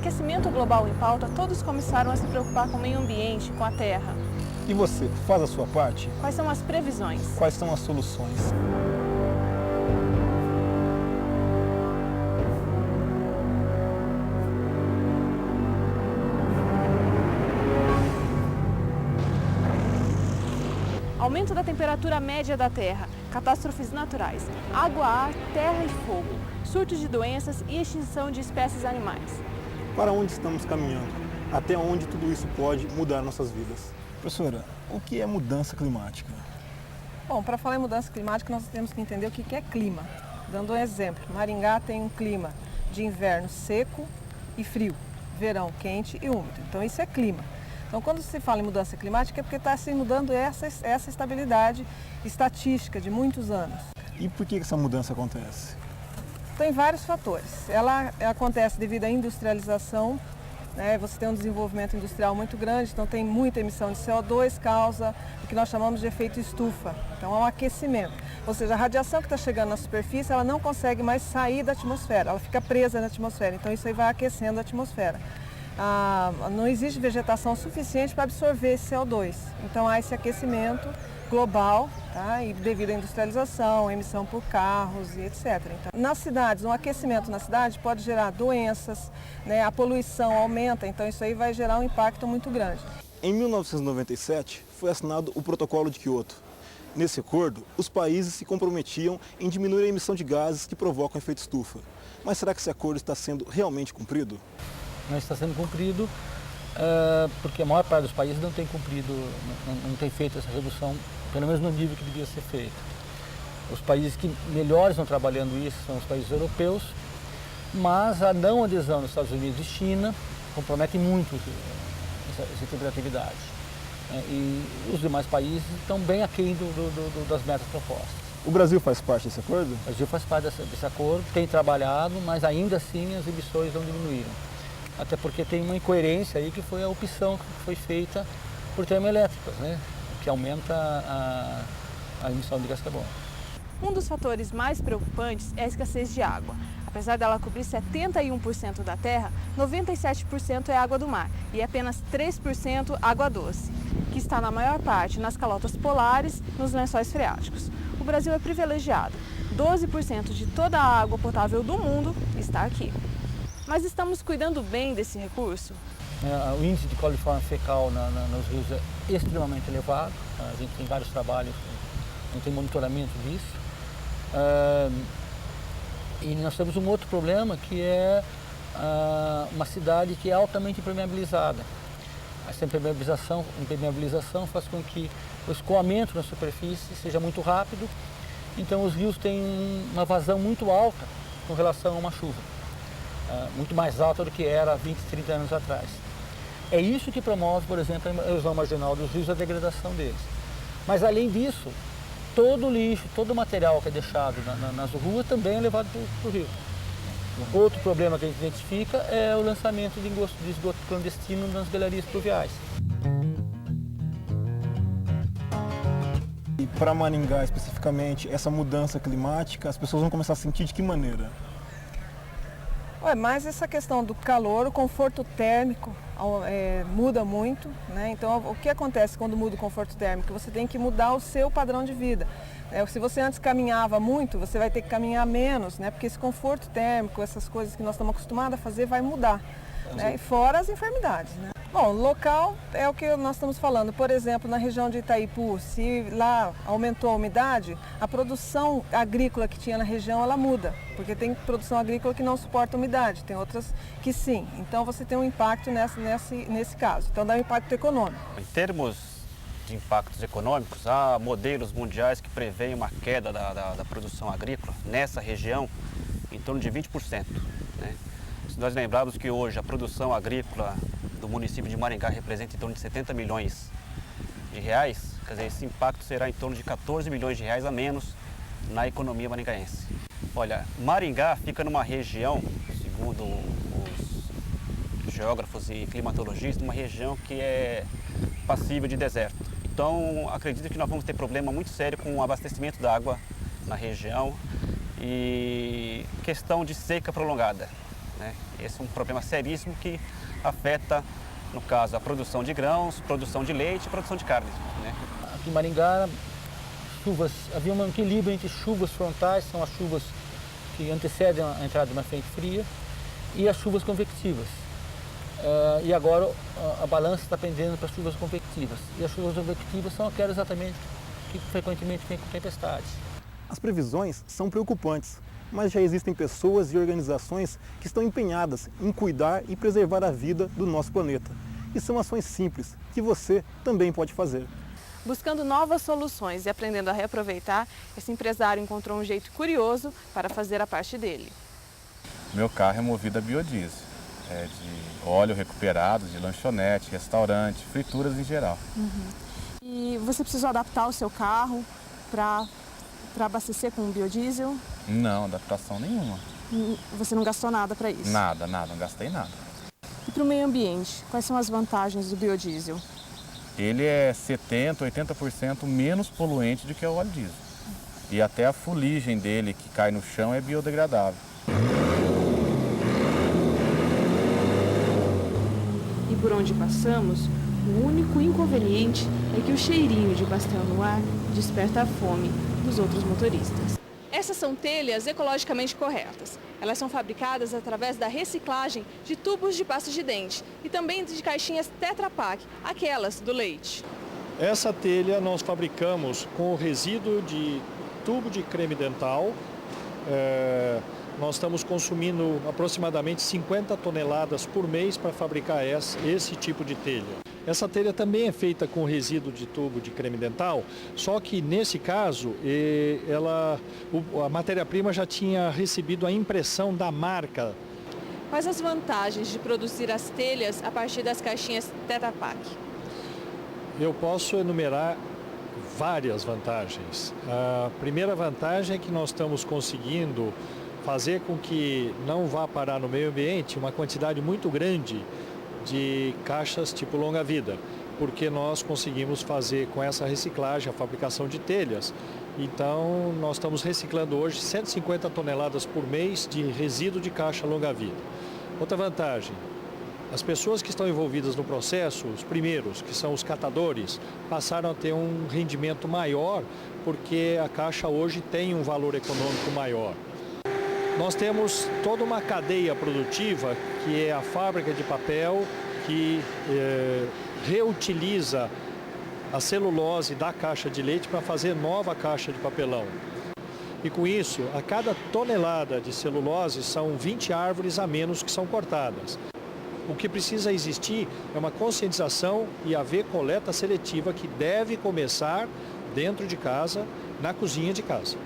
aquecimento global em pauta, todos começaram a se preocupar com o meio ambiente, com a terra. E você, faz a sua parte? Quais são as previsões? Quais são as soluções? Aumento da temperatura média da Terra, catástrofes naturais, água, ar, terra e fogo, surtos de doenças e extinção de espécies animais. Para onde estamos caminhando? Até onde tudo isso pode mudar nossas vidas? Professora, o que é mudança climática? Bom, para falar em mudança climática, nós temos que entender o que é clima. Dando um exemplo, Maringá tem um clima de inverno seco e frio, verão quente e úmido. Então isso é clima. Então, quando se fala em mudança climática, é porque está se mudando essa estabilidade estatística de muitos anos. E por que essa mudança acontece? Tem vários fatores. Ela acontece devido à industrialização, né? Você tem um desenvolvimento industrial muito grande, então tem muita emissão de CO2, causa o que nós chamamos de efeito estufa. Então, é um aquecimento. Ou seja, a radiação que está chegando na superfície, ela não consegue mais sair da atmosfera, ela fica presa na atmosfera. Então, isso aí vai aquecendo a atmosfera. Não existe vegetação suficiente para absorver esse CO2. Então há esse aquecimento global, tá? E devido à industrialização, emissão por carros e etc. Então, nas cidades, um aquecimento na cidade pode gerar doenças, né? A poluição aumenta, então isso aí vai gerar um impacto muito grande. Em 1997 foi assinado o Protocolo de Kyoto. Nesse acordo, os países se comprometiam em diminuir a emissão de gases que provocam efeito estufa. Mas será que esse acordo está sendo realmente cumprido? Não está sendo cumprido porque a maior parte dos países não tem cumprido, não tem feito essa redução, pelo menos no nível que devia ser feito. Os países que melhor estão trabalhando isso são os países europeus, mas a não adesão dos Estados Unidos e China compromete muito esse tipo de atividade. E os demais países estão bem aquém das metas propostas. O Brasil faz parte desse acordo? O Brasil faz parte desse acordo, tem trabalhado, mas ainda assim as emissões não diminuíram. Até porque tem uma incoerência aí que foi a opção que foi feita por termoelétricas, né? Que aumenta a emissão de gás carbono. Um dos fatores mais preocupantes é a escassez de água. Apesar dela cobrir 71% da terra, 97% é água do mar e apenas 3% água doce, que está na maior parte nas calotas polares, nos lençóis freáticos. O Brasil é privilegiado. 12% de toda a água potável do mundo está aqui. Mas estamos cuidando bem desse recurso? O índice de coliforme fecal nos rios é extremamente elevado. A gente tem vários trabalhos, não tem monitoramento disso. E nós temos um outro problema que é uma cidade que é altamente impermeabilizada. Essa impermeabilização faz com que o escoamento na superfície seja muito rápido, então os rios têm uma vazão muito alta com relação a uma chuva. Muito mais alta do que era há 20, 30 anos atrás. É isso que promove, por exemplo, a erosão marginal dos rios, a degradação deles. Mas, além disso, todo o lixo, todo o material que é deixado nas ruas também é levado para o rio. Outro problema que a gente identifica é o lançamento de esgoto clandestino nas galerias pluviais. E para Maringá, especificamente, essa mudança climática, as pessoas vão começar a sentir de que maneira? Mas essa questão do calor, o conforto térmico muda muito, né? Então, o que acontece quando muda o conforto térmico? Você tem que mudar o seu padrão de vida. Se você antes caminhava muito, você vai ter que caminhar menos, né? Porque esse conforto térmico, essas coisas que nós estamos acostumados a fazer, vai mudar. Né? E fora as enfermidades, né? Bom, local é o que nós estamos falando. Por exemplo, na região de Itaipu, se lá aumentou a umidade, a produção agrícola que tinha na região, ela muda. Porque tem produção agrícola que não suporta umidade, tem outras que sim. Então você tem um impacto nesse caso. Então dá um impacto econômico. Em termos de impactos econômicos, há modelos mundiais que preveem uma queda da produção agrícola nessa região em torno de 20%. Né? Se nós lembrarmos que hoje a produção agrícola do município de Maringá representa em torno de 70 milhões de reais, quer dizer, esse impacto será em torno de 14 milhões de reais a menos na economia maringaense. Olha, Maringá fica numa região, segundo os geógrafos e climatologistas, uma região que é passível de deserto. Então, acredito que nós vamos ter problema muito sério com o abastecimento da água na região e questão de seca prolongada. né? Esse é um problema seríssimo que afeta, no caso, a produção de grãos, produção de leite e produção de carne, né? Aqui em Maringá, havia um equilíbrio entre chuvas frontais, são as chuvas que antecedem a entrada de uma frente fria, e as chuvas convectivas. E agora a balança está pendendo para as chuvas convectivas. E as chuvas convectivas são aquelas exatamente que frequentemente vêm com tempestades. As previsões são preocupantes, mas já existem pessoas e organizações que estão empenhadas em cuidar e preservar a vida do nosso planeta. E são ações simples que você também pode fazer. Buscando novas soluções e aprendendo a reaproveitar, esse empresário encontrou um jeito curioso para fazer a parte dele. Meu carro é movido a biodiesel, de óleo recuperado, de lanchonete, restaurante, frituras em geral. E você precisou adaptar o seu carro para abastecer com biodiesel? Não, adaptação nenhuma. Você não gastou nada para isso? Nada, não gastei nada. E para o meio ambiente, quais são as vantagens do biodiesel? Ele é 70%, 80% menos poluente do que o óleo diesel. E até a fuligem dele que cai no chão é biodegradável. E por onde passamos, o único inconveniente é que o cheirinho de pastel no ar desperta a fome dos outros motoristas. Essas são telhas ecologicamente corretas. Elas são fabricadas através da reciclagem de tubos de pasta de dente e também de caixinhas Tetra Pak, aquelas do leite. Essa telha nós fabricamos com o resíduo de tubo de creme dental. Nós estamos consumindo aproximadamente 50 toneladas por mês para fabricar esse tipo de telha. Essa telha também é feita com resíduo de tubo de creme dental, só que nesse caso a matéria-prima já tinha recebido a impressão da marca. Quais as vantagens de produzir as telhas a partir das caixinhas Tetra Pak? Eu posso enumerar várias vantagens. A primeira vantagem é que nós estamos conseguindo fazer com que não vá parar no meio ambiente uma quantidade muito grande de caixas tipo longa-vida, porque nós conseguimos fazer com essa reciclagem a fabricação de telhas. Então, nós estamos reciclando hoje 150 toneladas por mês de resíduo de caixa longa-vida. Outra vantagem, as pessoas que estão envolvidas no processo, os primeiros, que são os catadores, passaram a ter um rendimento maior, porque a caixa hoje tem um valor econômico maior. Nós temos toda uma cadeia produtiva, que é a fábrica de papel, que reutiliza a celulose da caixa de leite para fazer nova caixa de papelão. E com isso, a cada tonelada de celulose são 20 árvores a menos que são cortadas. O que precisa existir é uma conscientização e haver coleta seletiva que deve começar dentro de casa, na cozinha de casa.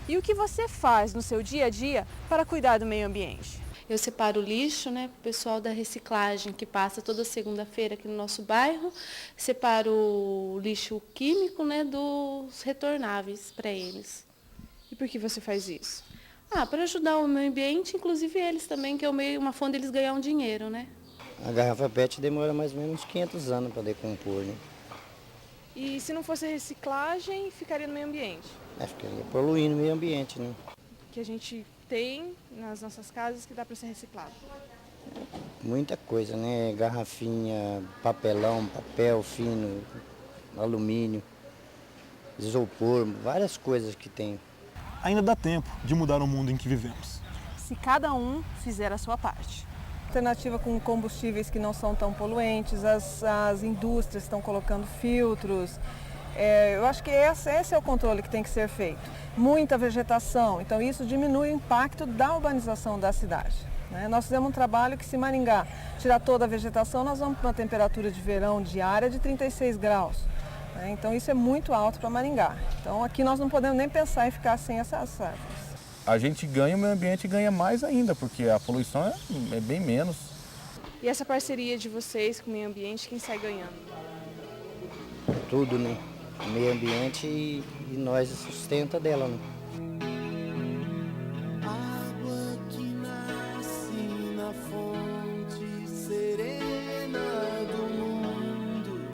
E o que você faz no seu dia a dia para cuidar do meio ambiente? Eu separo o lixo, né, para o pessoal da reciclagem, que passa toda segunda-feira aqui no nosso bairro. Separo o lixo químico, né, dos retornáveis para eles. E por que você faz isso? Para ajudar o meio ambiente, inclusive eles também, que é uma fonte deles ganhar um dinheiro, né? A garrafa PET demora mais ou menos 500 anos para decompor, né? E se não fosse reciclagem, ficaria no meio ambiente? Ficaria poluindo o meio ambiente, né? Que a gente tem nas nossas casas que dá para ser reciclado. Muita coisa, né? Garrafinha, papelão, papel fino, alumínio, isopor, várias coisas que tem. Ainda dá tempo de mudar o mundo em que vivemos. Se cada um fizer a sua parte. Alternativa com combustíveis que não são tão poluentes, as indústrias estão colocando filtros. Eu acho que esse é o controle que tem que ser feito. Muita vegetação, então isso diminui o impacto da urbanização da cidade. Nós fizemos um trabalho que, se Maringá tirar toda a vegetação, nós vamos para uma temperatura de verão diária de 36 graus. Então isso é muito alto para Maringá. Então aqui nós não podemos nem pensar em ficar sem essas árvores. A gente ganha, o meio ambiente ganha mais ainda, porque a poluição é bem menos. E essa parceria de vocês com o meio ambiente, quem sai ganhando? Tudo, né? O meio ambiente e nós sustenta dela, né?